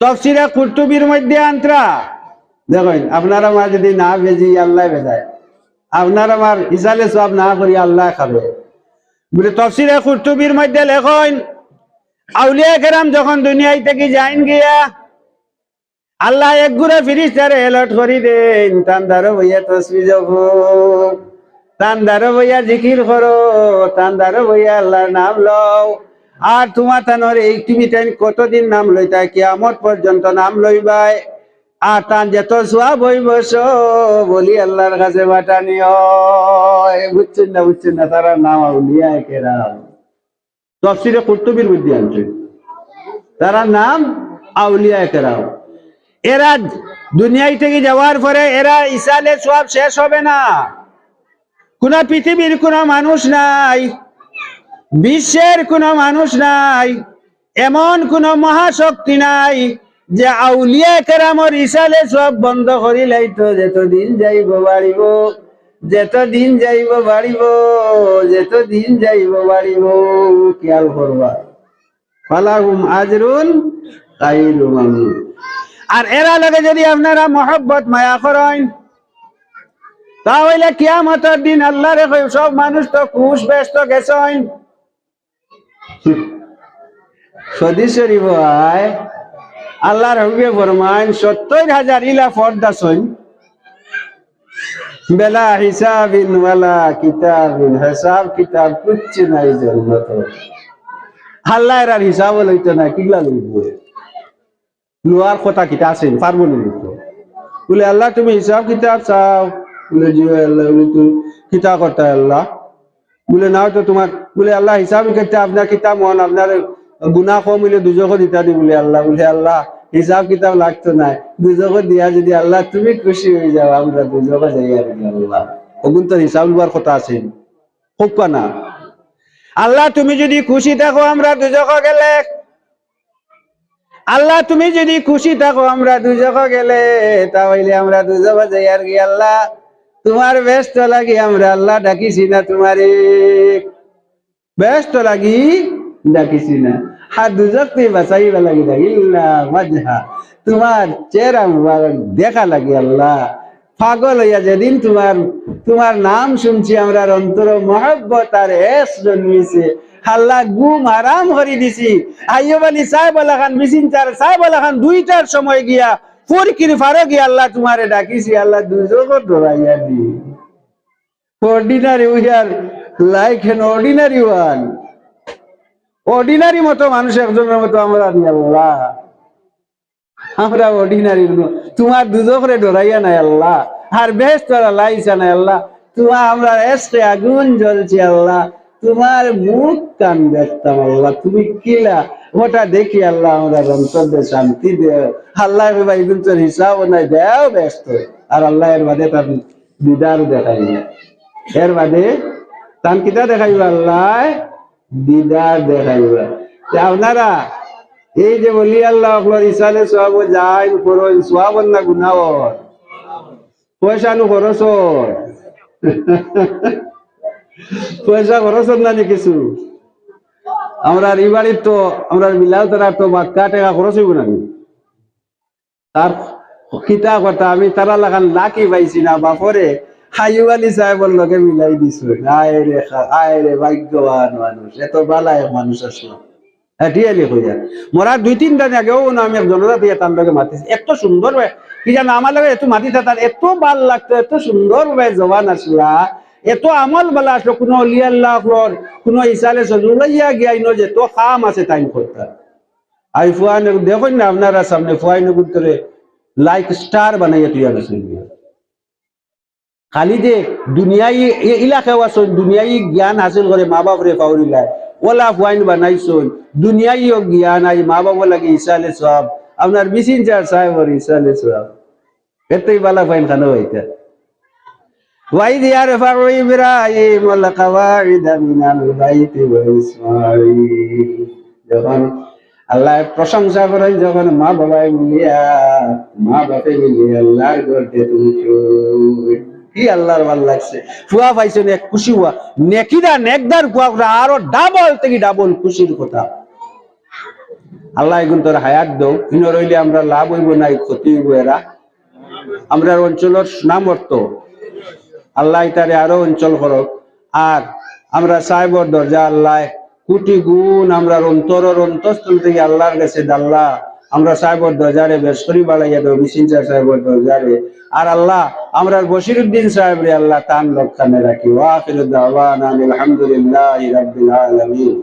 তাফসীরে কুরতুবীর মধ্যে আন্তরা দেখেন, আপনারা মা যদি না বেজি আল্লাহ বেজায়, আপনারা আমার ইসালে সওয়াব না করি আল্লাহ খাবে। বলে তাফসীরে কুরতুবীর মধ্যে লেখেন, আউলিয়া কেরাম যখন দুনিয়ায় থেকে যাইন গিয়া আল্লাহ এক গুড়া ফিরিস্তারে এলট করি দেন, তান্দারো বইয়া তসবিহ জপো, তান্দারো বইয়া জিকির করো, তান্দারো বইয়া আল্লাহর নাম লও। আর তোমার তানোর এই তুমি টাইম কতদিন নাম লইতা, কিয়ামত পর্যন্ত নাম লইবাই। আর তান যত সওয়াব হইব বলি আল্লাহর কাছে বাটানি হয়। বুঝছেন না, বুঝছেন না, তারা নাম আউলিয়া কেরাম তাফসীরে কুরতুবীর মধ্যে আনছে, তারা নাম আউলিয়া কেরাম। এরা দুনিয়ায় থেকে যাওয়ার পরে এরা ইসালে সওয়াব শেষ হবে না। কোন পৃথিবীর কোন মানুষ নাই, বিশ্বের কোন মানুষ নাই, এমন কোন মহাশক্তি নাই যে আউলিয়া কেরামর ইসালে সওয়াব বন্ধ করি লাইতো। যতদিন যাইব বাড়িব, যতদিন যাইব বাড়িব, যতদিন যাইব বাড়িব। খেয়াল করবা, ফালাহুম আজরুন গায়রু মামনুন। আর এরা লাগে যদি আপনারা মহব্বত মায়া করেন, তাহলে কিয়ামতের দিন আল্লাহরে সব মানুষ তো খুশ ব্যস্ত গেছেন। সদি শরীফ হয় আল্লাহর হুকুমে ফরমান 70,000 ইলা ফর্দা সইন বেলা হিসাবিন ওয়ালা কিতাবিন, হিসাব কিতাব কিচ্ছু নাই জন্নত। আল্লাহ এর হিসাব লইতো না, কিগলা লইব লোয়ার কথা কিতা আছেন পারবো না লিখতে। বলে আল্লাহ তুমি হিসাব কিতাব চাও, বলে জি আল্লাহ। বলে তুই কিতা করতে আল্লাহ, বলে নাও তো তোমার, বলে আল্লাহ হিসাব কিতাব আপনার কিতাব মন আপনার গুনাহ কম হইলে দুজকে দিতা দি। বলে আল্লাহ, বলে আল্লাহ হিসাব কিতাব লাগতো না, দুজকে দিয়া যদি আল্লাহ তুমি খুশি হয়ে যাও আমরা দুজকে যাই আর কি। আল্লাহ ওগুন তো হিসাব লওয়ার কথা আছেন, হোক না আল্লাহ তুমি যদি খুশি থাকো আমরা দুজকে গেলে, আল্লাহ তুমি যদি খুশি থাকো আমরা দুজকে গেলে, তাহলে আমরা দুজকে যাই আর কি। আল্লাহ তোমার ব্যস্ত লাগি আমরা আল্লাহ ডাকিছি না, তোমারে ব্যস্ত লাগি ডাকিছি না। আর দুজক তুই বাঁচাইবা লাগি ইল্লা ওয়াজহা, তোমার চেহারা মুবারক দেখা লাগি আল্লাহ। পাগল হইয়া যেদিন তোমার নাম শুনছি আমরা অন্তর মহব্বত আর এস জন্মিছে। আল্লাহ গুম আরাম করে দিছি। আইয়ুব আলী সাহেব আল্লাহ খান বিচিন্তার সাহেব আল্লাহ খান 2টার সময় গিয়া ফুরকির ফারো গিয়া আল্লাহ তোমারে ডাকিছি। আল্লাহ দুজক ডরাইয়া দি। Ordinary we are like an ordinary one, ordinary মতো মানুষ একজনের মতো আমরা নি আল্লাহ, আমরা অর্ডিনারি। তোমার দুজকরে ডরাইয়া নাই আল্লাহ, আর বেশ তোরা লাইছা নাই আল্লাহ। তোমার আমরা এসে আগুন জ্বলছে আল্লাহ, তোমার মুখ কান দেখতাম আল্লাহ, তুমি কিলা ওটা দেখি আল্লাহ আমরা অন্তরে শান্তি দেও। আল্লাহ ভাই কিন্তু হিসাব নাই দেও ব্যস্ত। আর আল্লাহ এর বাদে তার দিদার দেখাইবে, এর বাদে তান কিতা দেখাইবে আল্লাহ দিদার দেখাইবে। আপনারা এই যে বলি আল্লাহ আপনার ইসালে সব যাই করো সব না গুনাহ পয়সা নু খরচ পয়সা খরচ না কিছু আমরা এই বাড়ির তো আমরা মিলাল তারা তো বাক্কা টাকা খরচ হইব না তার কিতা কথা আমি তারা লাগান লাকি পাইছি না বাপরে হাইব আলী সাহেবের লগে মিলাই দিছ আয় রে ভাগ্যবান মানুষ এত বালা এক মানুষ আসলো টিয়ালি হইয়া মোরা 2-3 দিন আগেও না আমি এক জনজাতি তার লগে মাতিছি এত সুন্দর কি জানো আমার লগে এত মাতিতে তার এত ভাল লাগতো এত সুন্দর ভাবে জবান আসলা এত আমল বলা আসলো কোনো অলি আল্লাহর কোনো ইসালে সজুলাইয়া গিয়াইনো যে তো কাম আছে টাইম করতে আই ফুয়ান দেখুন না আপনারা সামনে ফুয়াইন করে লাইক স্টার বানাইয়া তুই গেছেন খালি যে দুনিয়াই ইলাকাও আসুন দুনিয়াই জ্ঞান হাসিল করে মা বাপ রে পাউরিলায় ওলা ফুয়াইন বানাইছুন দুনিয়াই জ্ঞান আই মা বাবা লাগে ইসালে সব আপনার বিসিনচার সাহেব ইসালে সব এতই বালা ফাইন খানো হইতা وإذ يرفع إبراهيم القواعد من البيت وإسماعيل যখন আল্লাহ প্রশংসা করেন যখন মা বাবাই মিলিয়া মা বাপে মিলিয়া আল্লাহর গর্তে তুমি কি আল্লাহর ভাল লাগছে ফুয়া পাইছেন এক খুশি হওয়া নেকিরা নেকদার ফুয়া আরো ডাবল থেকে ডাবল খুশির কথা আল্লাহ এখন তোর হায়াত দৌ ইনো রইলে আমরা লাভ হইব না ক্ষতি হইব এরা আমরা অঞ্চলের সুনাম অর্থ আল্লাহ তারে আরো অঞ্চল করক আর আমরা সাহেবর দরজা আল্লাহ কোটি গুণ আমরা অন্তরের অন্তঃস্থল থেকে আল্লাহর কাছে আল্লাহ আমরা সাহেবর দরজারে বেশ করি বাড়াইয়া দেব বিসিনচার সাহেবর দরজারে আর আল্লাহ আমরা বশিরউদ্দিন সাহেব রে আল্লাহ তান রক্ষানে রাখি ওয়া আখিরু দাওয়ানা আলহামদুলিল্লাহি রাব্বিল আলামিন।